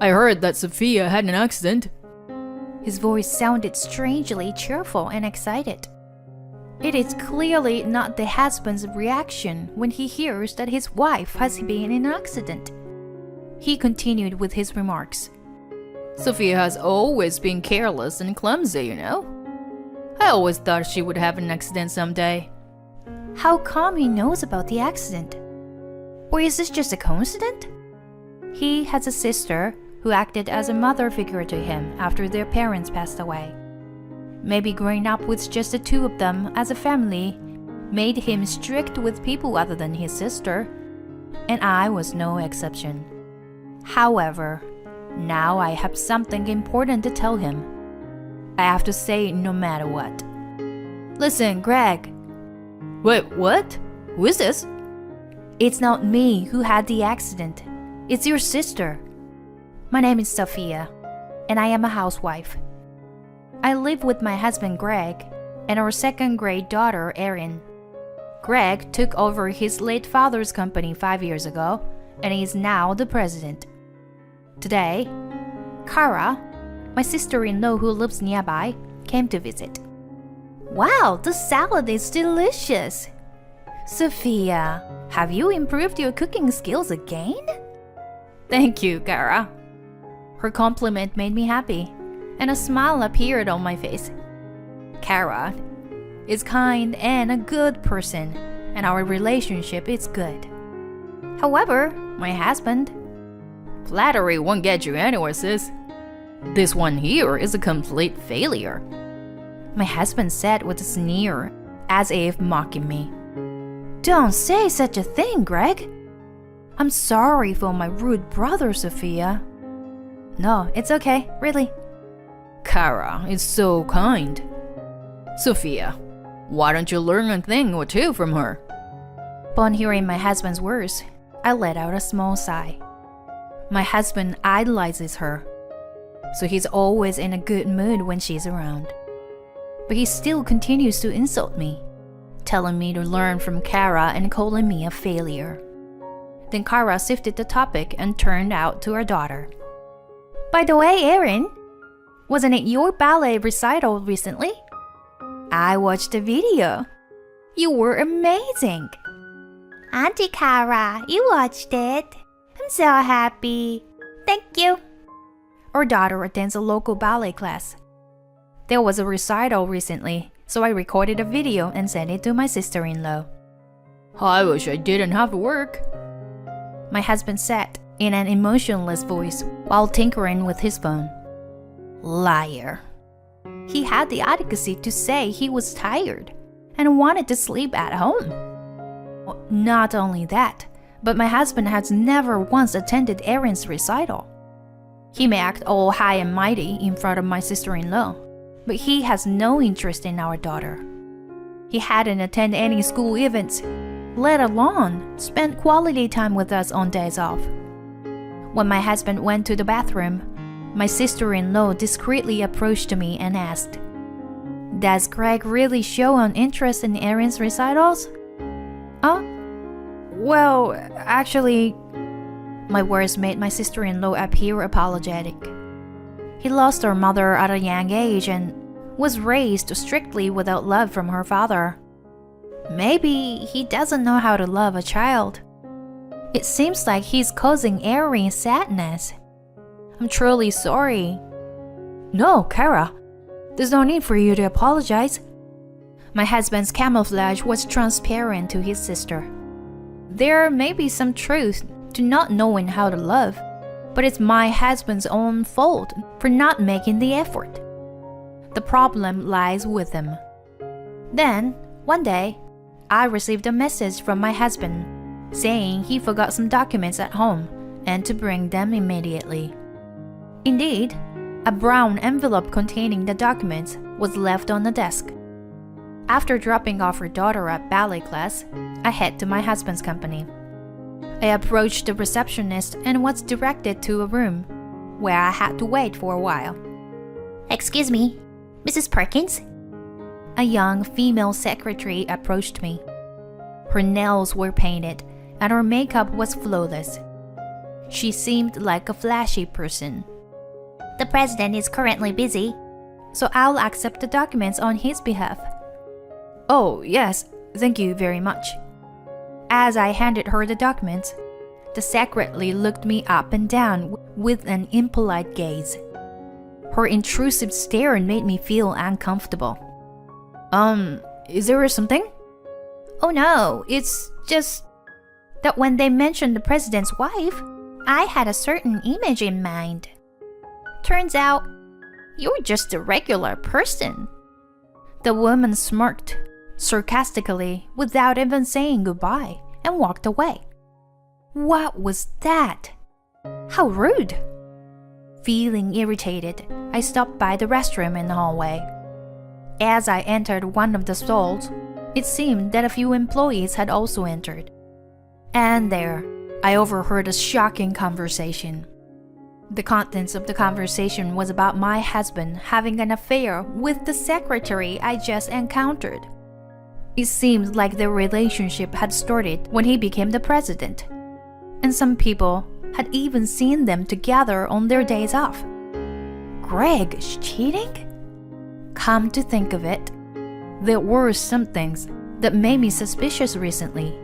I heard that Sophia had an accident. His voice sounded strangely cheerful and excited. It is clearly not the husband's reaction when he hears that his wife has been in an accident. He continued with his remarks. Sophia has always been careless and clumsy, you know. I always thought she would have an accident someday. How come he knows about the accident? Or is this just a coincidence? He has a sister who acted as a mother figure to him after their parents passed away. Maybe growing up with just the two of them as a family made him strict with people other than his sister, and I was no exception. However, now I have something important to tell him. I have to say it no matter what. Listen, Greg. Wait, what? Who is this? It's not me who had the accident. It's your sister. My name is Sophia, and I am a housewife. I live with my husband Greg and our second-grade daughter Erin. Greg took over his late father's company 5 years ago, and he is now the president. Today, Kara, my sister-in-law who lives nearby, came to visit. Wow, the salad is delicious! Sophia, have you improved your cooking skills again? Thank you, Kara. Her compliment made me happy, and a smile appeared on my face. Kara is kind and a good person, and our relationship is good. However, my husband... Flattery won't get you anywhere, sis. This one here is a complete failure. My husband said with a sneer, as if mocking me. Don't say such a thing, Greg. I'm sorry for my rude brother, Sophia. No, it's okay, really. Kara is so kind. Sophia, why don't you learn a thing or two from her? Upon hearing my husband's words, I let out a small sigh. My husband idolizes her, so he's always in a good mood when she's around. But he still continues to insult me, telling me to learn from Kara and calling me a failure. Then Kara shifted the topic and turned out to her daughter. By the way, Erin, wasn't it your ballet recital recently? I watched the video. You were amazing. Auntie Kara, you watched it. I'm so happy. Thank you. Our daughter attends a local ballet class. There was a recital recently, so I recorded a video and sent it to my sister-in-law. I wish I didn't have to work, my husband said in an emotionless voice while tinkering with his phone. Liar. He had the audacity to say he was tired and wanted to sleep at home. Not only that, but my husband has never once attended Erin's recital. He may act all high and mighty in front of my sister-in-law, but he has no interest in our daughter. He hadn't attended any school events, let alone spend quality time with us on days off. When my husband went to the bathroom, my sister-in-law discreetly approached me and asked, Does Greg really show an interest in Erin's recitals? Well, actually... My words made my sister-in-law appear apologetic. He lost her mother at a young age and was raised strictly without love from her father. Maybe he doesn't know how to love a child. It seems like he's causing Erin sadness. I'm truly sorry. No, Kara, there's no need for you to apologize. My husband's camouflage was transparent to his sister. There may be some truth to not knowing how to love, but it's my husband's own fault for not making the effort. The problem lies with him. Then, one day, I received a message from my husband saying he forgot some documents at home and to bring them immediately. Indeed, a brown envelope containing the documents was left on the desk. After dropping off her daughter at ballet class, I head to my husband's company. I approached the receptionist and was directed to a room where I had to wait for a while. Excuse me, Mrs. Perkins? A young female secretary approached me. Her nails were painted and her makeup was flawless. She seemed like a flashy person. The president is currently busy, so I'll accept the documents on his behalf. Oh, yes, thank you very much. As I handed her the documents, the secretary looked me up and down with an impolite gaze. Her intrusive stare made me feel uncomfortable. Is there something? Oh no, it's just that when they mentioned the president's wife, I had a certain image in mind. Turns out, you're just a regular person. The woman smirked sarcastically without even saying goodbye and walked away. What was that? How rude! Feeling irritated, I stopped by the restroom in the hallway. As I entered one of the stalls, it seemed that a few employees had also entered. And there, I overheard a shocking conversation. The contents of the conversation was about my husband having an affair with the secretary I just encountered. It seemed like their relationship had started when he became the president, and some people had even seen them together on their days off. Greg is cheating? Come to think of it, there were some things that made me suspicious recently.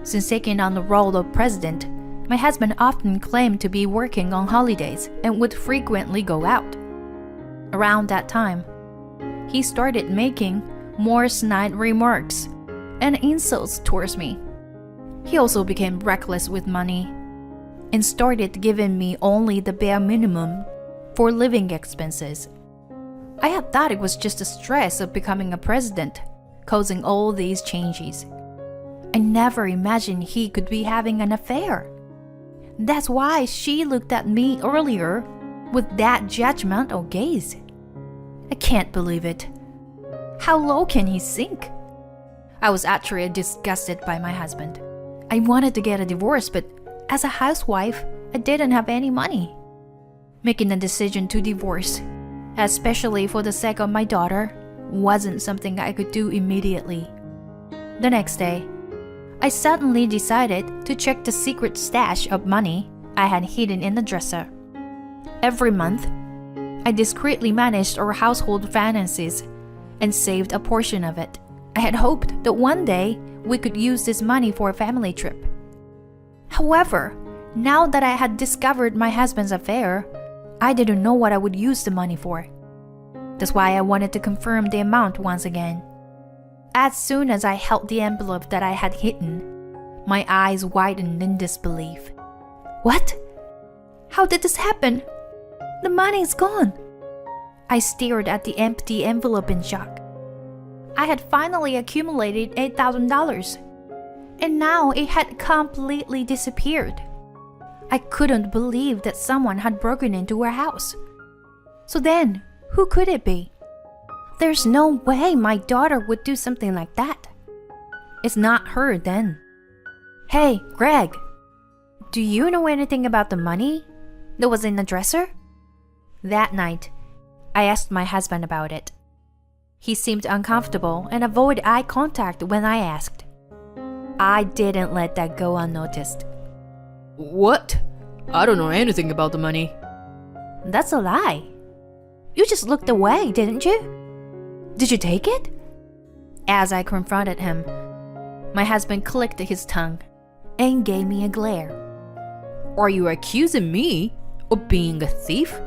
Since taking on the role of president, my husband often claimed to be working on holidays and would frequently go out. Around that time, he started making more snide remarks and insults towards me. He also became reckless with money and started giving me only the bare minimum for living expenses. I had thought it was just the stress of becoming a president causing all these changes. I never imagined he could be having an affair. That's why she looked at me earlier with that judgmental gaze. I can't believe it. How low can he sink? I was actually disgusted by my husband. I wanted to get a divorce, but as a housewife, I didn't have any money. Making a decision to divorce, especially for the sake of my daughter, wasn't something I could do immediately. The next day, I suddenly decided to check the secret stash of money I had hidden in the dresser. Every month, I discreetly managed our household finances and saved a portion of it. I had hoped that one day we could use this money for a family trip. However, now that I had discovered my husband's affair, I didn't know what I would use the money for. That's why I wanted to confirm the amount once again. As soon as I held the envelope that I had hidden, my eyes widened in disbelief. What? How did this happen? The money's gone. I stared at the empty envelope in shock. I had finally accumulated $8,000, and now it had completely disappeared. I couldn't believe that someone had broken into our house. So then, who could it be? There's no way my daughter would do something like that. It's not her then. Hey, Greg, do you know anything about the money that was in the dresser? That night, I asked my husband about it. He seemed uncomfortable and avoided eye contact when I asked. I didn't let that go unnoticed. What? I don't know anything about the money. That's a lie. You just looked away, didn't you? Did you take it? As I confronted him, my husband clicked his tongue and gave me a glare. Are you accusing me of being a thief?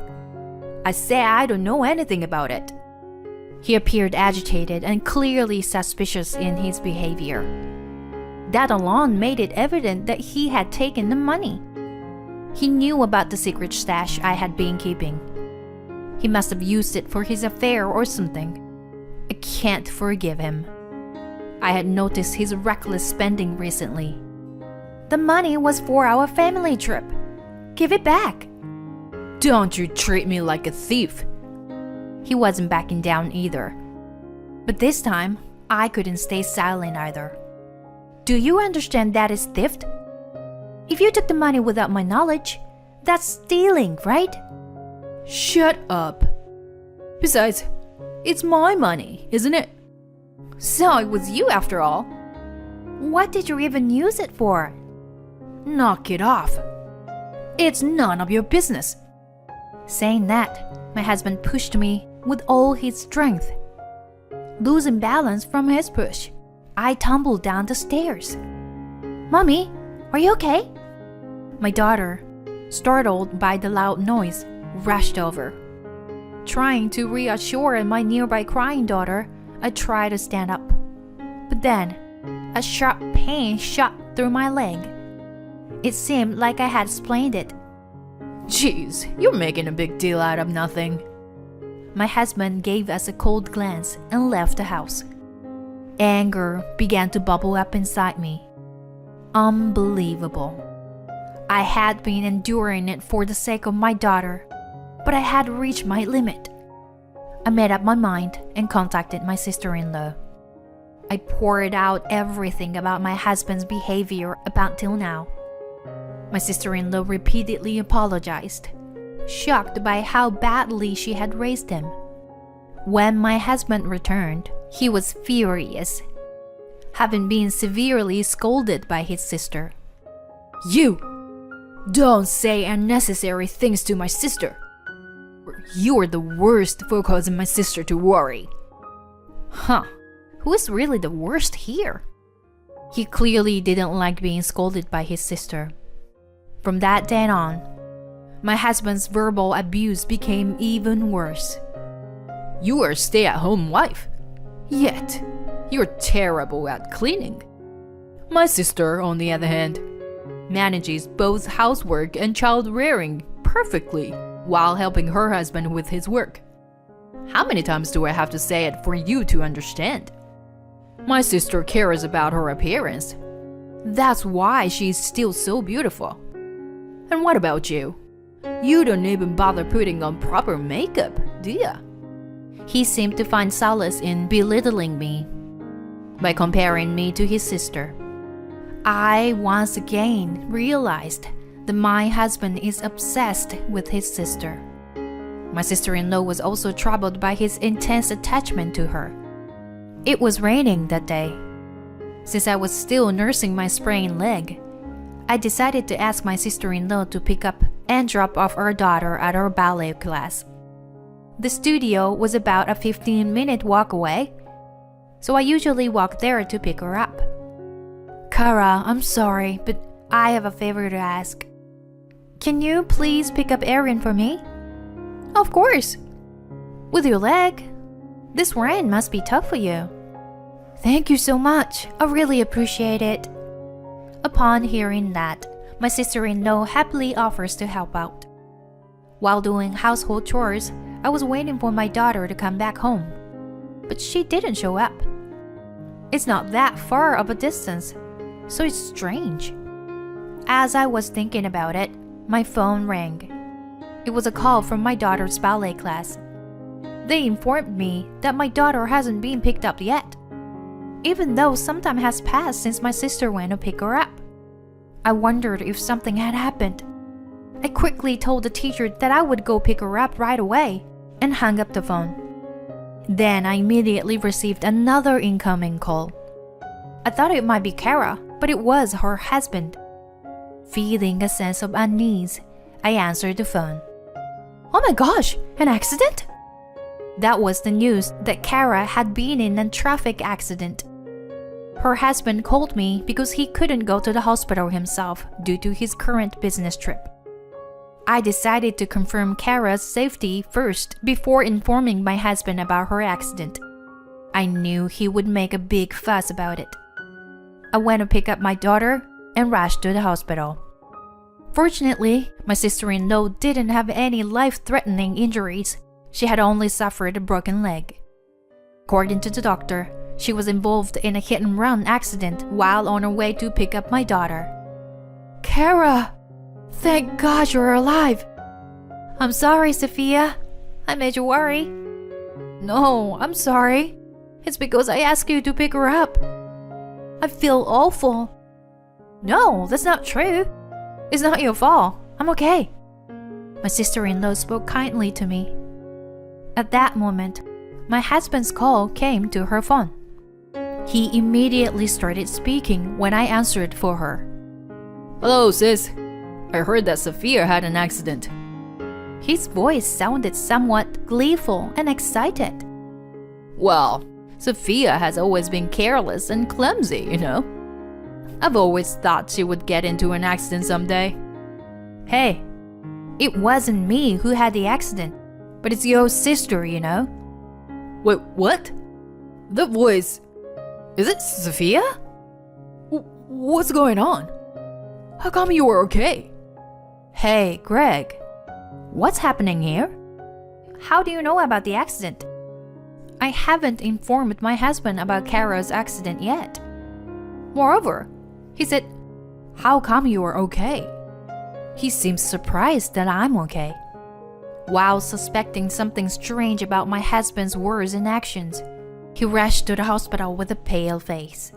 I say I don't know anything about it. He appeared agitated and clearly suspicious in his behavior. That alone made it evident that he had taken the money. He knew about the secret stash I had been keeping. He must have used it for his affair or something. I can't forgive him. I had noticed his reckless spending recently. The money was for our family trip. Give it back. Don't you treat me like a thief. He wasn't backing down either. But this time, I couldn't stay silent either. Do you understand that is theft? If you took the money without my knowledge, that's stealing, right? Shut up. Besides, it's my money, isn't it? So it was you after all. What did you even use it for? Knock it off. It's none of your business. Saying that, my husband pushed me with all his strength. Losing balance from his push, I tumbled down the stairs. Mommy, are you okay? My daughter, startled by the loud noise, rushed over. Trying to reassure my nearby crying daughter, I tried to stand up. But then, a sharp pain shot through my leg. It seemed like I had sprained it. Jeez, you're making a big deal out of nothing. My husband gave us a cold glance and left the house. Anger began to bubble up inside me. Unbelievable. I had been enduring it for the sake of my daughter, but I had reached my limit. I made up my mind and contacted my sister-in-law. I poured out everything about my husband's behavior up until now. My sister-in-law repeatedly apologized, shocked by how badly she had raised him. When my husband returned, he was furious, having been severely scolded by his sister. You! Don't say unnecessary things to my sister. You're the worst for causing my sister to worry. Huh, who is really the worst here? He clearly didn't like being scolded by his sister. From that day on, my husband's verbal abuse became even worse. You are a stay-at-home wife, yet you're terrible at cleaning. My sister, on the other hand, manages both housework and child-rearing perfectly while helping her husband with his work. How many times do I have to say it for you to understand? My sister cares about her appearance. That's why she's still so beautiful. And what about you? You don't even bother putting on proper makeup, do you? He seemed to find solace in belittling me by comparing me to his sister. I once again realized that my husband is obsessed with his sister. My sister-in-law was also troubled by his intense attachment to her. It was raining that day. Since I was still nursing my sprained leg, I decided to ask my sister-in-law to pick up and drop off our daughter at our ballet class. The studio was about a 15-minute walk away, so I usually walk there to pick her up. Kara, I'm sorry, but I have a favor to ask. Can you please pick up Erin for me? Of course. With your leg? This rain must be tough for you. Thank you so much. I really appreciate it. Upon hearing that, my sister-in-law happily offers to help out. While doing household chores, I was waiting for my daughter to come back home, but she didn't show up. It's not that far of a distance, so it's strange. As I was thinking about it, my phone rang. It was a call from my daughter's ballet class. They informed me that my daughter hasn't been picked up yet, even though some time has passed since my sister went to pick her up. I wondered if something had happened. I quickly told the teacher that I would go pick her up right away and hung up the phone. Then I immediately received another incoming call. I thought it might be Kara, but it was her husband. Feeling a sense of unease, I answered the phone. Oh my gosh, an accident? That was the news that Kara had been in a traffic accident. Her husband called me because he couldn't go to the hospital himself due to his current business trip. I decided to confirm Kara's safety first before informing my husband about her accident. I knew he would make a big fuss about it. I went to pick up my daughter and rushed to the hospital. Fortunately, my sister-in-law didn't have any life-threatening injuries. She had only suffered a broken leg. According to the doctor, she was involved in a hit-and-run accident while on her way to pick up my daughter. Kara! Thank God you're alive! I'm sorry, Sophia. I made you worry. No, I'm sorry. It's because I asked you to pick her up. I feel awful. No, that's not true. It's not your fault. I'm okay. My sister-in-law spoke kindly to me. At that moment, my husband's call came to her phone. He immediately started speaking when I answered for her. Hello, sis. I heard that Sophia had an accident. His voice sounded somewhat gleeful and excited. Well, Sophia has always been careless and clumsy, you know. I've always thought she would get into an accident someday. Hey, it wasn't me who had the accident, but it's your sister, you know. Wait, what? The voice... Is it Sophia? What's going on? How come you were okay? Hey, Greg, what's happening here? How do you know about the accident? I haven't informed my husband about Kara's accident yet. Moreover, he said, how come you are okay? He seems surprised that I'm okay. While suspecting something strange about my husband's words and actions, he rushed to the hospital with a pale face.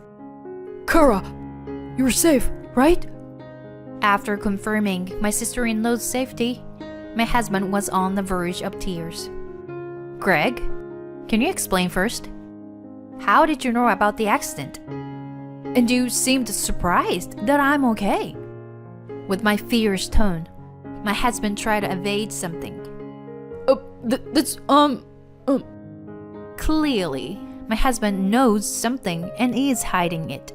Kara, you're safe, right? After confirming my sister-in-law's safety, my husband was on the verge of tears. Greg, can you explain first? How did you know about the accident? And you seemed surprised that I'm okay. With my fierce tone, my husband tried to evade something. Clearly, my husband knows something and is hiding it.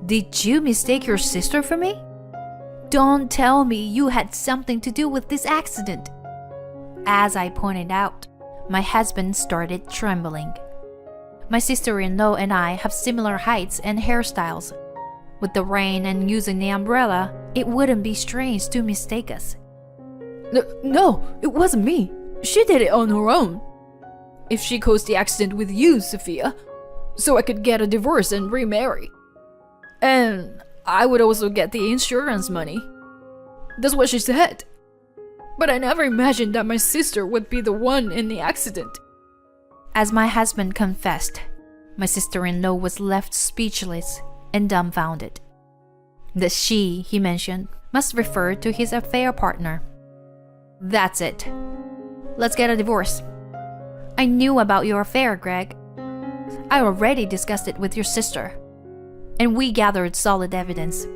Did you mistake your sister for me? Don't tell me you had something to do with this accident. As I pointed out, my husband started trembling. My sister-in-law and I have similar heights and hairstyles. With the rain and using the umbrella, it wouldn't be strange to mistake us. No, it wasn't me. She did it on her own. If she caused the accident with you, Sophia, so I could get a divorce and remarry. And I would also get the insurance money. That's what she said. But I never imagined that my sister would be the one in the accident. As my husband confessed, my sister-in-law was left speechless and dumbfounded. The she he mentioned must refer to his affair partner. That's it. Let's get a divorce. I knew about your affair, Greg. I already discussed it with your sister. And we gathered solid evidence.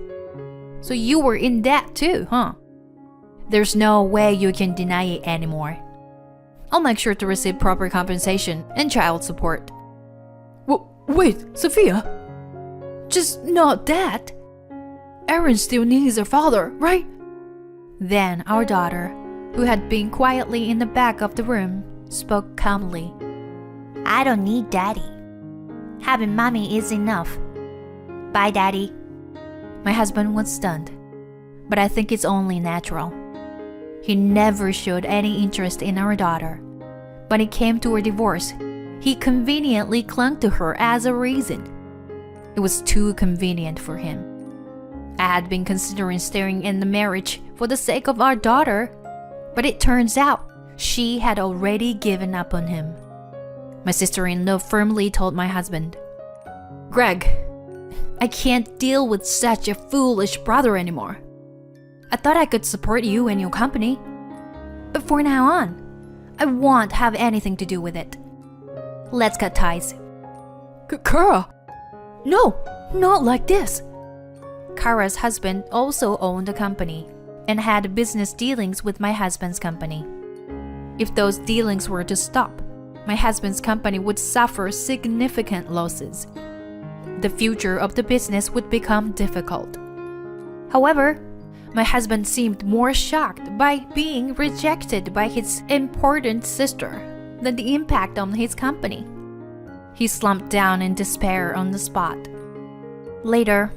So you were in that too, huh? There's no way you can deny it anymore. I'll make sure to receive proper compensation and child support. Wait, Sophia? Just not that. Aaron still needs her father, right? Then our daughter, who had been quietly in the back of the room, spoke calmly. I don't need daddy. Having mommy is enough. Bye, daddy. My husband was stunned, but I think it's only natural. He never showed any interest in our daughter. When it came to her divorce, he conveniently clung to her as a reason. It was too convenient for him. I had been considering staying in the marriage for the sake of our daughter, but it turns out she had already given up on him. My sister-in-law firmly told my husband, Greg, I can't deal with such a foolish brother anymore. I thought I could support you and your company. But from now on, I won't have anything to do with it. Let's cut ties. Kara! No, not like this. Kara's husband also owned a company and had business dealings with my husband's company. If those dealings were to stop, my husband's company would suffer significant losses. The future of the business would become difficult. However, my husband seemed more shocked by being rejected by his important sister than the impact on his company. He slumped down in despair on the spot. Later,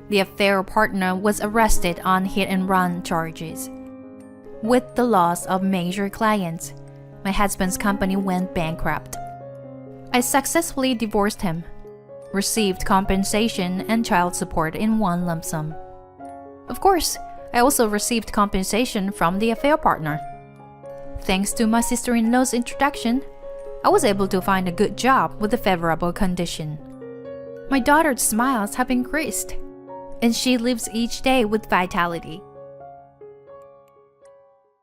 the affair partner was arrested on hit-and-run charges. With the loss of major clients, my husband's company went bankrupt. I successfully divorced him, received compensation and child support in one lump sum. Of course, I also received compensation from the affair partner. Thanks to my sister-in-law's introduction, I was able to find a good job with a favorable condition. My daughter's smiles have increased, and she lives each day with vitality.